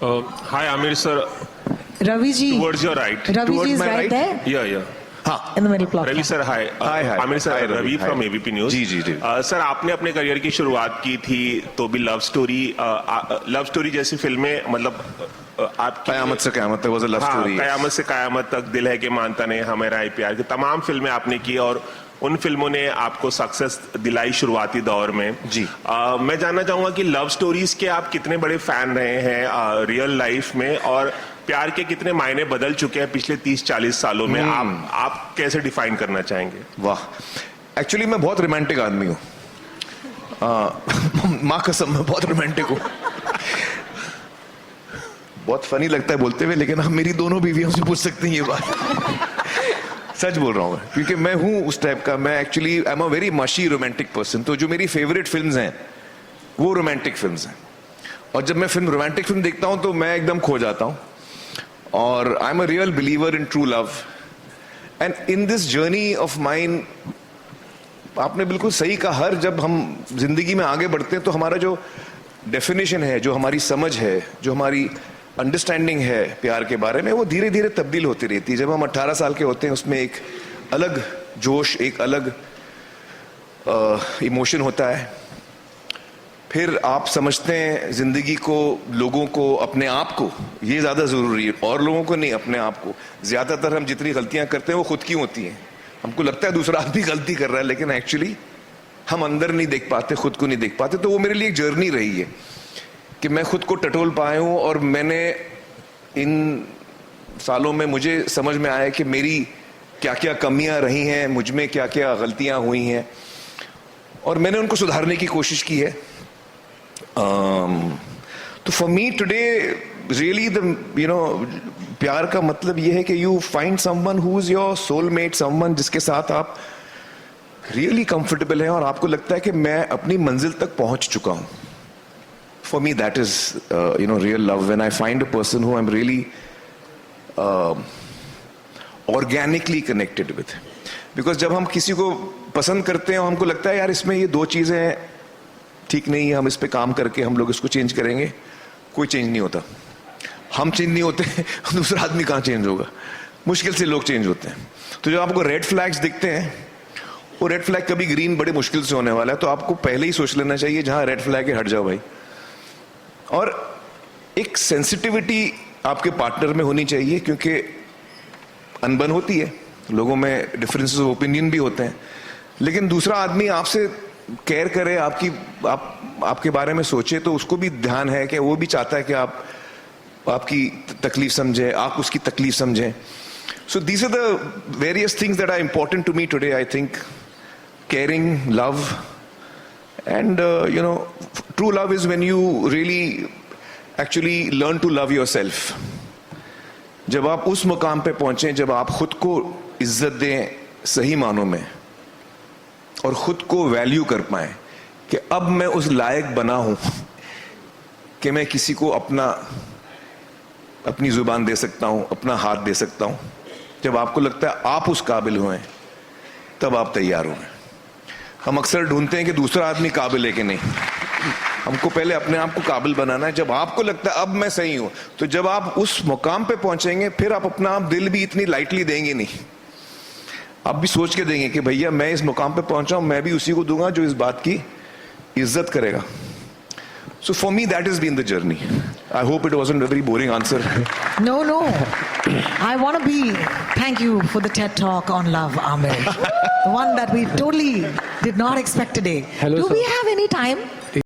Hi, Amir sir. Ravi ji. Towards your right. Ravi Towards ji is my right right? there Yeah. हाँ in the middle plot. Ravi sir, hi. Hi. Amir sir, Hi, Ravi Hi. from ABP News. जी. Sir आपने अपने career की शुरुआत की थी तो भी लव स्टोरी जैसी फिल्में मतलब आपकी कयामत से कयामत तक was a love story. कयामत से कयामत तक, दिल है कि मानता नहीं, हमें राय प्यार की तमाम फिल्में आपने की और उन फिल्मों ने आपको सक्सेस दिलाई शुरुआती दौर में जी। मैं जानना चाहूंगा कि लव स्टोरीज के आप कितने बड़े फैन रहे हैं रियल लाइफ में और प्यार के कितने मायने बदल चुके हैं पिछले 30-40 सालों में आप कैसे डिफाइन करना चाहेंगे? वाह, एक्चुअली मैं बहुत रोमांटिक आदमी हूँ। माँ कसम मैं बहुत रोमांटिक हूँ। बहुत फनी लगता है बोलते हुए, लेकिन आप मेरी दोनों बीवियों से पूछ सकते हैं ये बात। सच बोल रहा हूँ मैं, क्योंकि मैं हूँ उस टाइप का। मैं actually I am a very मशी रोमांटिक पर्सन। तो जो मेरी फेवरेट फिल्म्स हैं वो रोमांटिक फिल्म्स हैं, और जब मैं रोमांटिक फिल्म देखता हूँ तो मैं एकदम खो जाता हूँ। और I am a real believer in true love and in this journey of mine. आपने बिल्कुल सही कहा, हर जब हम जिंदगी में आगे बढ़ते हैं तो हमारा जो डेफिनेशन है, जो हमारी समझ है, जो हमारी अंडरस्टैंडिंग है प्यार के बारे में, वो धीरे धीरे तब्दील होती रहती है। जब हम 18 साल के होते हैं उसमें एक अलग जोश, एक अलग इमोशन होता है। फिर आप समझते हैं जिंदगी को, लोगों को, अपने आप को, ये ज्यादा जरूरी है, और लोगों को नहीं, अपने आप को। ज्यादातर हम जितनी गलतियां करते हैं वो खुद की होती हैं। हमको लगता है दूसरा आदमी गलती कर रहा है, लेकिन एक्चुअली हम अंदर नहीं देख पाते, खुद को नहीं देख पाते। तो वो मेरे लिए एक जर्नी रही है कि मैं खुद को टटोल पाया हूं, और मैंने इन सालों में मुझे समझ में आया कि मेरी क्या क्या कमियां रही हैं, मुझ में क्या क्या गलतियां हुई हैं, और मैंने उनको सुधारने की कोशिश की है। तो फॉर मी टुडे रियली प्यार का मतलब ये है कि you find someone who is your soulmate, someone जिसके साथ आप रियली कंफर्टेबल हैं और आपको लगता है कि मैं अपनी मंजिल तक पहुंच चुका हूं। For me, that is, real love. When I find a person who I'm really organically connected with. Because जब हम किसी को पसंद करते हैं और हमको लगता है यार इसमें ये दो चीजें ठीक नहीं है, हम इस पे काम करके हम लोग इसको चेंज करेंगे, कोई चेंज नहीं होता। हम चेंज नहीं होते, दूसरा आदमी कहाँ चेंज होगा? मुश्किल से लोग चेंज होते हैं। तो जब आपको रेड फ्लैग्स दिखते हैं, वो रेड फ्लैग कभी ग्रीन बड़े मुश्किल से होने वाला है, तो आपको पहले ही सोच लेना चाहिए जहां रेड फ्लैग है हट जाओ भाई। और एक सेंसिटिविटी आपके पार्टनर में होनी चाहिए, क्योंकि अनबन होती है, लोगों में डिफरेंसेस ऑफ ओपिनियन भी होते हैं, लेकिन दूसरा आदमी आपसे केयर करे, आपके बारे में सोचे, तो उसको भी ध्यान है कि वो भी चाहता है कि आप आपकी तकलीफ समझें, आप उसकी तकलीफ समझें। So these are the various things that are important to me today. I think caring, love, and true love is when you really actually learn to love yourself. जब आप उस मुकाम पे पहुंचे, जब आप खुद को इज्जत दें सही मानों में, और खुद को वैल्यू कर पाए कि अब मैं उस लायक बना हूं कि मैं किसी को अपनी जुबान दे सकता हूं, अपना हाथ दे सकता हूं। जब आपको लगता है आप उस काबिल हुए, तब आप तैयार हुए। हम अक्सर ढूंढते हैं कि दूसरा आदमी काबिल है कि नहीं, हमको पहले अपने आप को काबिल बनाना है। जब आपको लगता है अब मैं सही हूं, तो जब आप उस मुकाम पे पहुंचेंगे, फिर आप अपना आप दिल भी इतनी लाइटली देंगे नहीं। आप भी सोच के देंगे कि भैया मैं इस मुकाम पे पहुंचा हूं, मैं भी उसी को दूंगा जो इस बात की इज्जत करेगा। So for me that has been the journey. I hope it wasn't a very boring answer. No. I want to be. Thank you for the TED Talk on love, Amir. The one that we totally did not expect today. Hello, Do sir. we have any time?